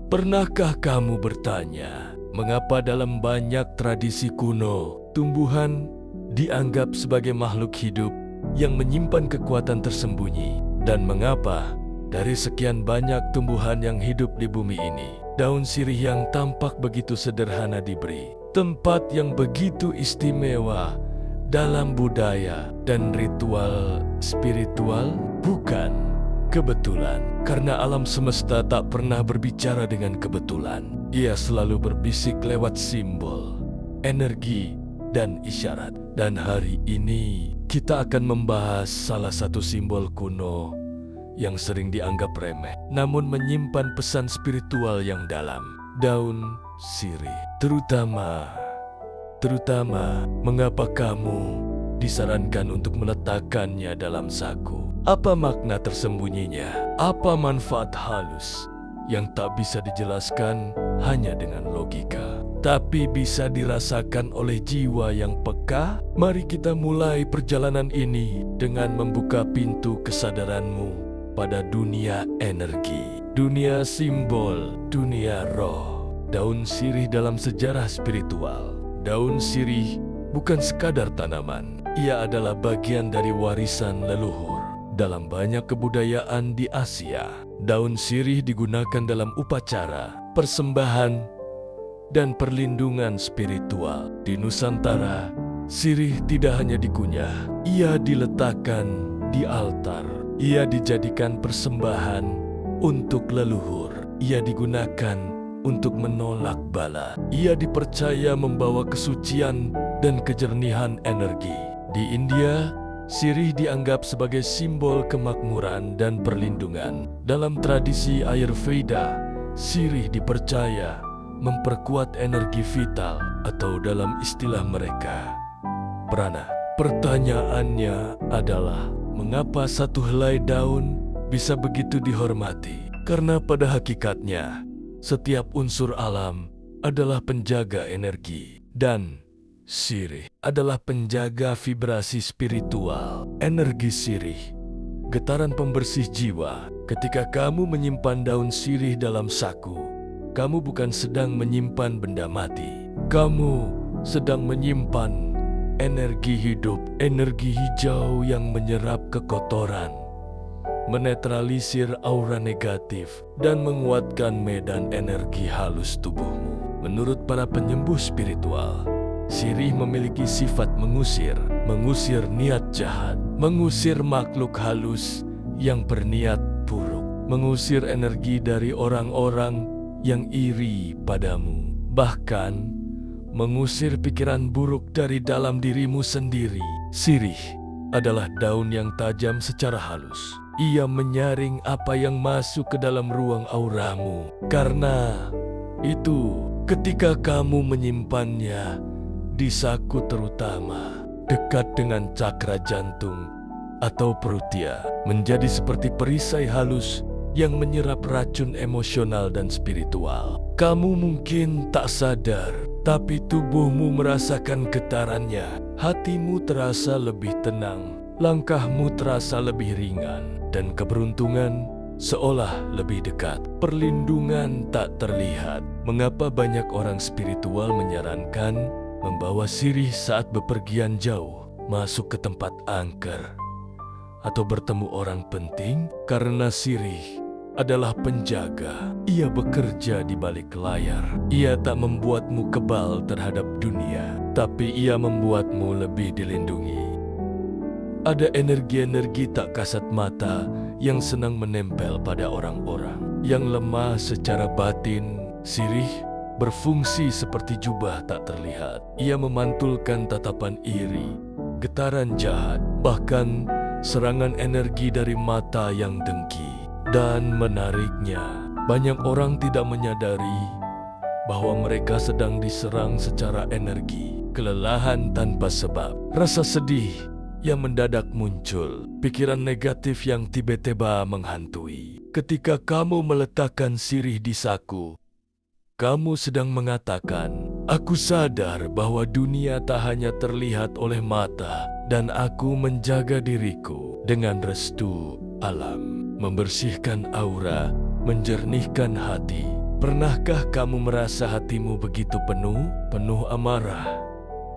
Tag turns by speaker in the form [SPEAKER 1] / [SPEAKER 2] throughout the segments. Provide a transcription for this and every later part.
[SPEAKER 1] Pernahkah kamu bertanya, mengapa dalam banyak tradisi kuno, tumbuhan dianggap sebagai makhluk hidup yang menyimpan kekuatan tersembunyi? Dan mengapa dari sekian banyak tumbuhan yang hidup di bumi ini, daun sirih yang tampak begitu sederhana diberi tempat yang begitu istimewa dalam budaya dan ritual spiritual? Bukan kebetulan, karena alam semesta tak pernah berbicara dengan kebetulan. Ia selalu berbisik lewat simbol, energi, dan isyarat. Dan hari ini kita akan membahas salah satu simbol kuno yang sering dianggap remeh, namun menyimpan pesan spiritual yang dalam. Daun sirih. Terutama, mengapa kamu disarankan untuk meletakkannya dalam saku? Apa makna tersembunyinya? Apa manfaat halus yang tak bisa dijelaskan hanya dengan logika, tapi bisa dirasakan oleh jiwa yang peka? Mari kita mulai perjalanan ini dengan membuka pintu kesadaranmu pada dunia energi, dunia simbol, dunia roh. Daun sirih dalam sejarah spiritual. Daun sirih bukan sekadar tanaman, ia adalah bagian dari warisan leluhur. Dalam banyak kebudayaan di Asia, daun sirih digunakan dalam upacara, persembahan, dan perlindungan spiritual. Di Nusantara, sirih tidak hanya dikunyah, ia diletakkan di altar. Ia dijadikan persembahan untuk leluhur. Ia digunakan untuk menolak bala. Ia dipercaya membawa kesucian dan kejernihan energi. Di India, sirih dianggap sebagai simbol kemakmuran dan perlindungan. Dalam tradisi Ayurveda, sirih dipercaya memperkuat energi vital atau dalam istilah mereka, prana. Pertanyaannya adalah, mengapa satu helai daun bisa begitu dihormati? Karena pada hakikatnya, setiap unsur alam adalah penjaga energi, dan sirih adalah penjaga vibrasi spiritual. Energi sirih, getaran pembersih jiwa. Ketika kamu menyimpan daun sirih dalam saku, kamu bukan sedang menyimpan benda mati. Kamu sedang menyimpan energi hidup, energi hijau yang menyerap kekotoran, menetralisir aura negatif, dan menguatkan medan energi halus tubuhmu. Menurut para penyembuh spiritual, sirih memiliki sifat mengusir niat jahat, mengusir makhluk halus yang berniat buruk, mengusir energi dari orang-orang yang iri padamu, bahkan mengusir pikiran buruk dari dalam dirimu sendiri. Sirih adalah daun yang tajam secara halus. Ia menyaring apa yang masuk ke dalam ruang auramu. Karena itu, ketika kamu menyimpannya di saku, terutama dekat dengan cakra jantung atau perutia, menjadi seperti perisai halus yang menyerap racun emosional dan spiritual. Kamu mungkin tak sadar, tapi tubuhmu merasakan getarannya. Hatimu terasa lebih tenang, langkahmu terasa lebih ringan, dan keberuntungan seolah lebih dekat. Perlindungan tak terlihat. Mengapa banyak orang spiritual menyarankan membawa sirih saat bepergian jauh, masuk ke tempat angker, atau bertemu orang penting? Karena sirih adalah penjaga. Ia bekerja di balik layar. Ia tak membuatmu kebal terhadap dunia, tapi ia membuatmu lebih dilindungi. Ada energi-energi tak kasat mata yang senang menempel pada orang-orang yang lemah secara batin. Sirih berfungsi seperti jubah tak terlihat. Ia memantulkan tatapan iri, getaran jahat, bahkan serangan energi dari mata yang dengki. Dan menariknya, banyak orang tidak menyadari bahwa mereka sedang diserang secara energi. Kelelahan tanpa sebab, rasa sedih yang mendadak muncul, pikiran negatif yang tiba-tiba menghantui. Ketika kamu meletakkan sirih di saku, kamu sedang mengatakan, aku sadar bahwa dunia tak hanya terlihat oleh mata, dan aku menjaga diriku dengan restu alam. Membersihkan aura, menjernihkan hati. Pernahkah kamu merasa hatimu begitu penuh amarah,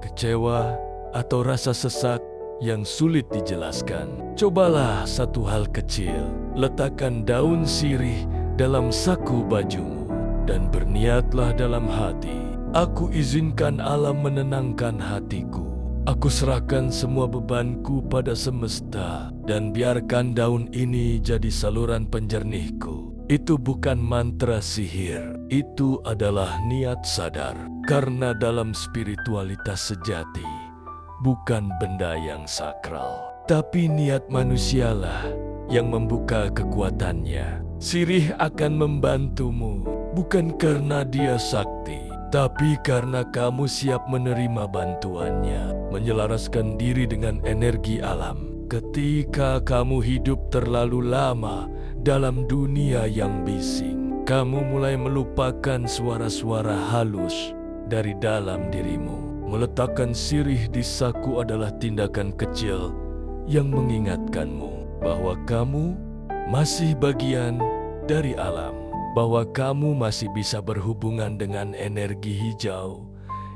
[SPEAKER 1] kecewa, atau rasa sesak yang sulit dijelaskan? Cobalah satu hal kecil, letakkan daun sirih dalam saku bajumu dan berniatlah dalam hati, aku izinkan alam menenangkan hatiku. Aku serahkan semua bebanku pada semesta dan biarkan daun ini jadi saluran penjernihku. Itu bukan mantra sihir, itu adalah niat sadar. Karena dalam spiritualitas sejati, bukan benda yang sakral, tapi niat manusialah yang membuka kekuatannya. Sirih akan membantumu, bukan karena dia sakti, tapi karena kamu siap menerima bantuannya, menyelaraskan diri dengan energi alam. Ketika kamu hidup terlalu lama dalam dunia yang bising, kamu mulai melupakan suara-suara halus dari dalam dirimu. Meletakkan sirih di saku adalah tindakan kecil yang mengingatkanmu bahwa kamu masih bagian dari alam, bahwa kamu masih bisa berhubungan dengan energi hijau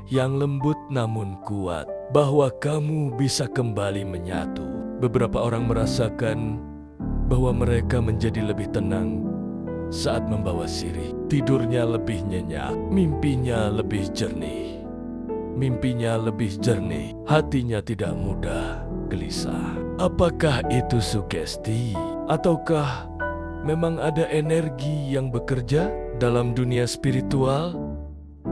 [SPEAKER 1] yang lembut namun kuat, bahwa kamu bisa kembali menyatu. Beberapa orang merasakan bahwa mereka menjadi lebih tenang saat membawa sirih. Tidurnya lebih nyenyak, mimpinya lebih jernih. Hatinya tidak mudah gelisah. Apakah itu sugesti? Ataukah memang ada energi yang bekerja dalam dunia spiritual?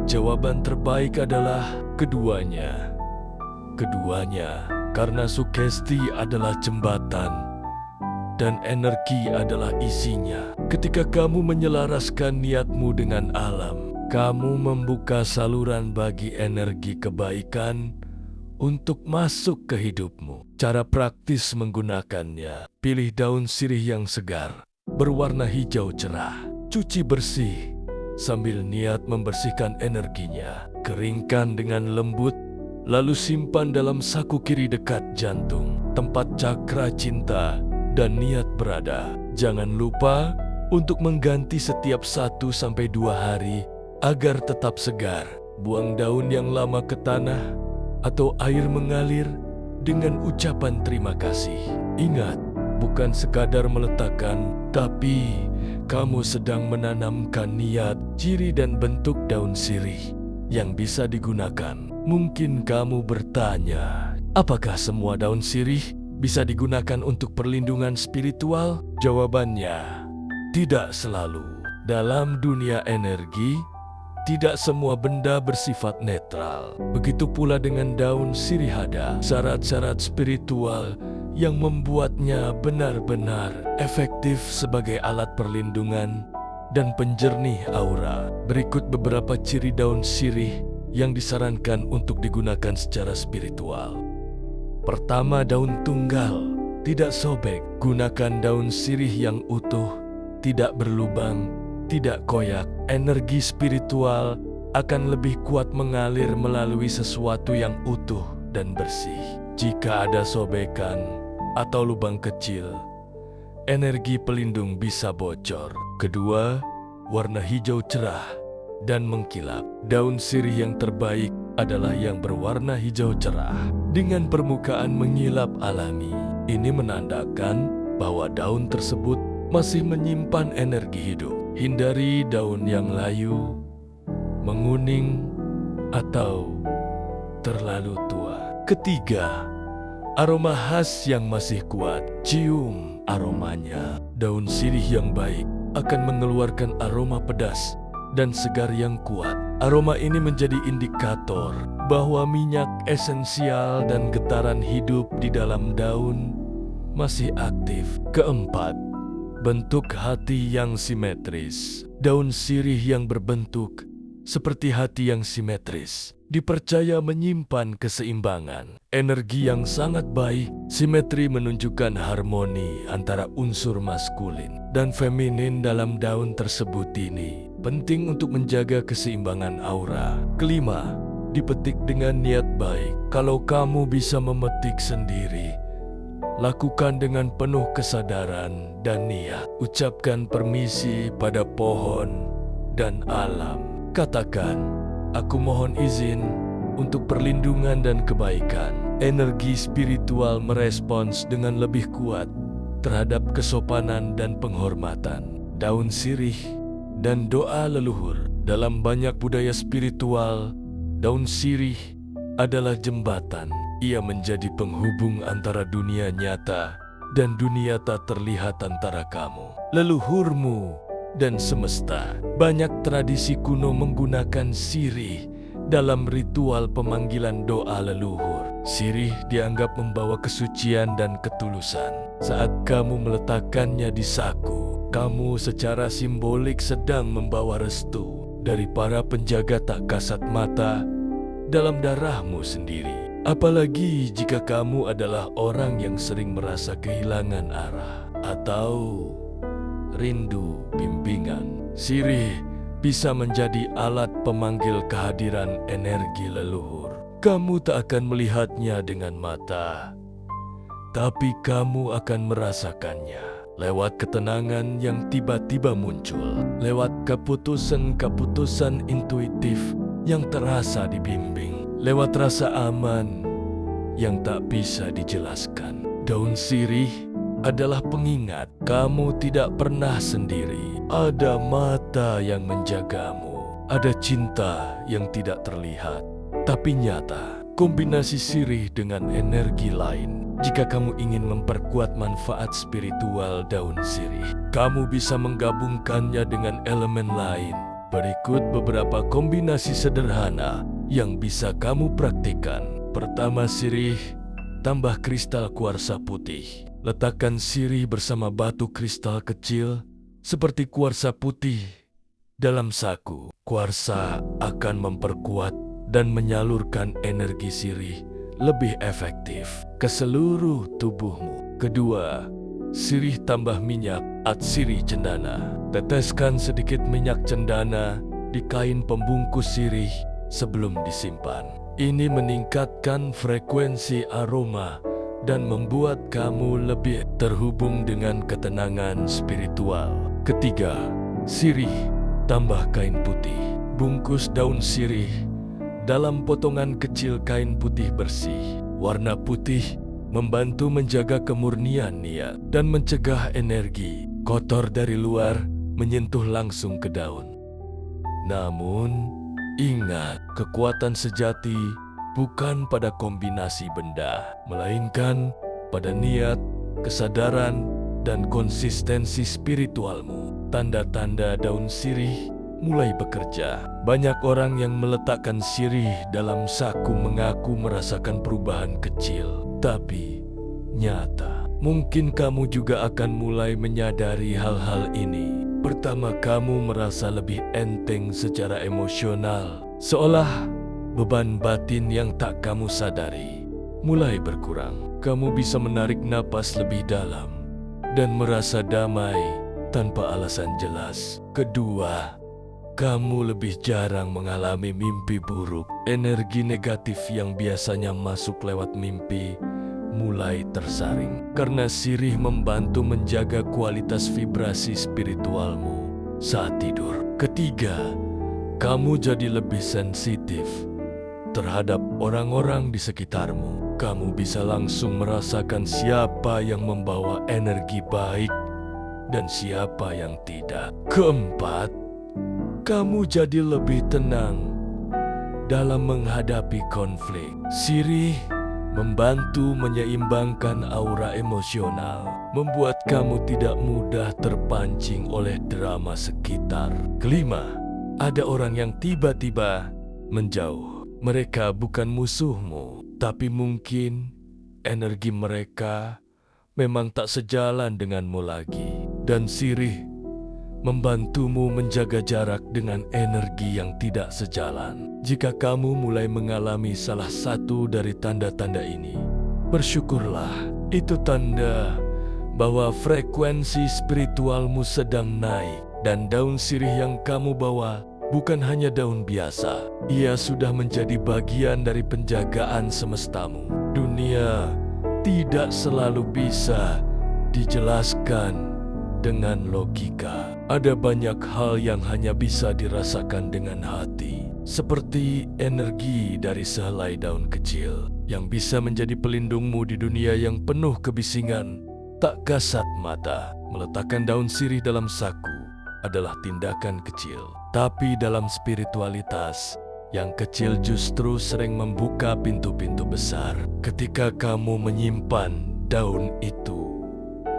[SPEAKER 1] Jawaban terbaik adalah keduanya. Karena sugesti adalah jembatan dan energi adalah isinya. Ketika kamu menyelaraskan niatmu dengan alam, kamu membuka saluran bagi energi kebaikan untuk masuk ke hidupmu. Cara praktis menggunakannya: pilih daun sirih yang segar, berwarna hijau cerah, cuci bersih sambil niat membersihkan energinya. Keringkan dengan lembut, lalu simpan dalam saku kiri dekat jantung, tempat cakra cinta dan niat berada. Jangan lupa untuk mengganti setiap 1-2 hari agar tetap segar. Buang daun yang lama ke tanah atau air mengalir dengan ucapan terima kasih. Ingat, bukan sekadar meletakkan, tapi kamu sedang menanamkan niat, ciri dan bentuk daun sirih yang bisa digunakan. Mungkin kamu bertanya, apakah semua daun sirih bisa digunakan untuk perlindungan spiritual? Jawabannya, tidak selalu. Dalam dunia energi, tidak semua benda bersifat netral. Begitu pula dengan daun sirih, ada syarat-syarat spiritual yang membuatnya benar-benar efektif sebagai alat perlindungan dan penjernih aura. Berikut beberapa ciri daun sirih yang disarankan untuk digunakan secara spiritual. Pertama, daun tunggal, tidak sobek. Gunakan daun sirih yang utuh, tidak berlubang, tidak koyak. Energi spiritual akan lebih kuat mengalir melalui sesuatu yang utuh dan bersih. Jika ada sobekan atau lubang kecil, energi pelindung bisa bocor. Kedua, warna hijau cerah dan mengkilap. Daun sirih yang terbaik adalah yang berwarna hijau cerah dengan permukaan mengilap alami. Ini menandakan bahwa daun tersebut masih menyimpan energi hidup. Hindari daun yang layu, menguning, atau terlalu tua. Ketiga, aroma khas yang masih kuat. Cium aromanya. Daun sirih yang baik akan mengeluarkan aroma pedas dan segar yang kuat. Aroma ini menjadi indikator bahwa minyak esensial dan getaran hidup di dalam daun masih aktif. Keempat, bentuk hati yang simetris. Daun sirih yang berbentuk seperti hati yang simetris dipercaya menyimpan keseimbangan, energi yang sangat baik. Simetri menunjukkan harmoni antara unsur maskulin dan feminin dalam daun tersebut. Ini penting untuk menjaga keseimbangan aura. Kelima, dipetik dengan niat baik. Kalau kamu bisa memetik sendiri, lakukan dengan penuh kesadaran dan niat. Ucapkan permisi pada pohon dan alam. Katakan, aku mohon izin untuk perlindungan dan kebaikan. Energi spiritual merespons dengan lebih kuat terhadap kesopanan dan penghormatan. Daun sirih dan doa leluhur. Dalam banyak budaya spiritual, daun sirih adalah jembatan. Ia menjadi penghubung antara dunia nyata dan dunia tak terlihat antara kamu, leluhurmu, dan semesta. Banyak tradisi kuno menggunakan sirih dalam ritual pemanggilan doa leluhur. Sirih dianggap membawa kesucian dan ketulusan. Saat kamu meletakkannya di saku, kamu secara simbolik sedang membawa restu dari para penjaga tak kasat mata dalam darahmu sendiri. Apalagi jika kamu adalah orang yang sering merasa kehilangan arah atau rindu bimbingan. Sirih bisa menjadi alat pemanggil kehadiran energi leluhur. Kamu tak akan melihatnya dengan mata, tapi kamu akan merasakannya lewat ketenangan yang tiba-tiba muncul, lewat keputusan-keputusan intuitif yang terasa dibimbing, lewat rasa aman yang tak bisa dijelaskan. Daun sirih adalah pengingat kamu tidak pernah sendiri. Ada mata yang menjagamu, ada cinta yang tidak terlihat tapi nyata. Kombinasi sirih dengan energi lain. Jika kamu ingin memperkuat manfaat spiritual daun sirih, kamu bisa menggabungkannya dengan elemen lain. Berikut beberapa kombinasi sederhana yang bisa kamu praktikkan. Pertama, sirih tambah kristal kuarsa putih. Letakkan sirih bersama batu kristal kecil seperti kuarsa putih dalam saku. Kuarsa akan memperkuat dan menyalurkan energi sirih lebih efektif ke seluruh tubuhmu. Kedua, sirih tambah minyak atsiri cendana. Teteskan sedikit minyak cendana di kain pembungkus sirih sebelum disimpan. Ini meningkatkan frekuensi aroma dan membuat kamu lebih terhubung dengan ketenangan spiritual. Ketiga, sirih tambah kain putih. Bungkus daun sirih dalam potongan kecil kain putih bersih. Warna putih membantu menjaga kemurnian niat dan mencegah energi kotor dari luar menyentuh langsung ke daun. Namun, ingat, kekuatan sejati bukan pada kombinasi benda, melainkan pada niat, kesadaran, dan konsistensi spiritualmu. Tanda-tanda daun sirih mulai bekerja. Banyak orang yang meletakkan sirih dalam saku mengaku merasakan perubahan kecil, tapi nyata. Mungkin kamu juga akan mulai menyadari hal-hal ini. Pertama, kamu merasa lebih enteng secara emosional, seolah beban batin yang tak kamu sadari mulai berkurang. Kamu bisa menarik napas lebih dalam dan merasa damai tanpa alasan jelas. Kedua, kamu lebih jarang mengalami mimpi buruk. Energi negatif yang biasanya masuk lewat mimpi mulai tersaring karena sirih membantu menjaga kualitas vibrasi spiritualmu saat tidur. Ketiga, kamu jadi lebih sensitif terhadap orang-orang di sekitarmu. Kamu bisa langsung merasakan siapa yang membawa energi baik dan siapa yang tidak. Keempat, kamu jadi lebih tenang dalam menghadapi konflik. Sirih membantu menyeimbangkan aura emosional, membuat kamu tidak mudah terpancing oleh drama sekitar. Kelima, ada orang yang tiba-tiba menjauh. Mereka bukan musuhmu, tapi mungkin energi mereka memang tak sejalan denganmu lagi. Dan sirih membantumu menjaga jarak dengan energi yang tidak sejalan. Jika kamu mulai mengalami salah satu dari tanda-tanda ini, bersyukurlah. Itu tanda bahwa frekuensi spiritualmu sedang naik. Dan daun sirih yang kamu bawa bukan hanya daun biasa. Ia sudah menjadi bagian dari penjagaan semestamu. Dunia tidak selalu bisa dijelaskan dengan logika. Ada banyak hal yang hanya bisa dirasakan dengan hati, seperti energi dari sehelai daun kecil yang bisa menjadi pelindungmu di dunia yang penuh kebisingan. Tak kasat mata, meletakkan daun sirih dalam saku adalah tindakan kecil, tapi dalam spiritualitas, yang kecil justru sering membuka pintu-pintu besar. Ketika kamu menyimpan daun itu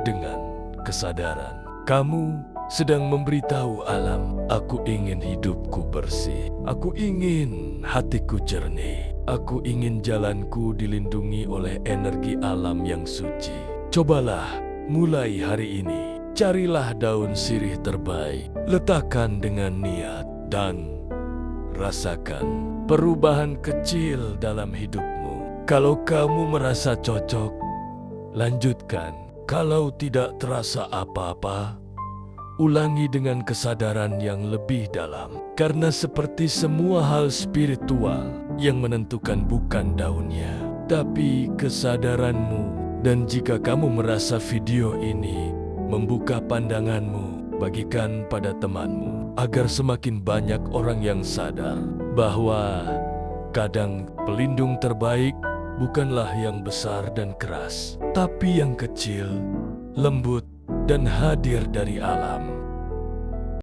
[SPEAKER 1] dengan kesadaran, kamu sedang memberitahu alam, aku ingin hidupku bersih, aku ingin hatiku jernih, aku ingin jalanku dilindungi oleh energi alam yang suci. Cobalah mulai hari ini, carilah daun sirih terbaik, letakkan dengan niat, dan rasakan perubahan kecil dalam hidupmu. Kalau kamu merasa cocok, lanjutkan. Kalau tidak terasa apa-apa, ulangi dengan kesadaran yang lebih dalam. Karena seperti semua hal spiritual, yang menentukan bukan daunnya, tapi kesadaranmu. Dan jika kamu merasa video ini membuka pandanganmu, bagikan pada temanmu, agar semakin banyak orang yang sadar bahwa kadang pelindung terbaik bukanlah yang besar dan keras, tapi yang kecil, lembut, dan hadir dari alam.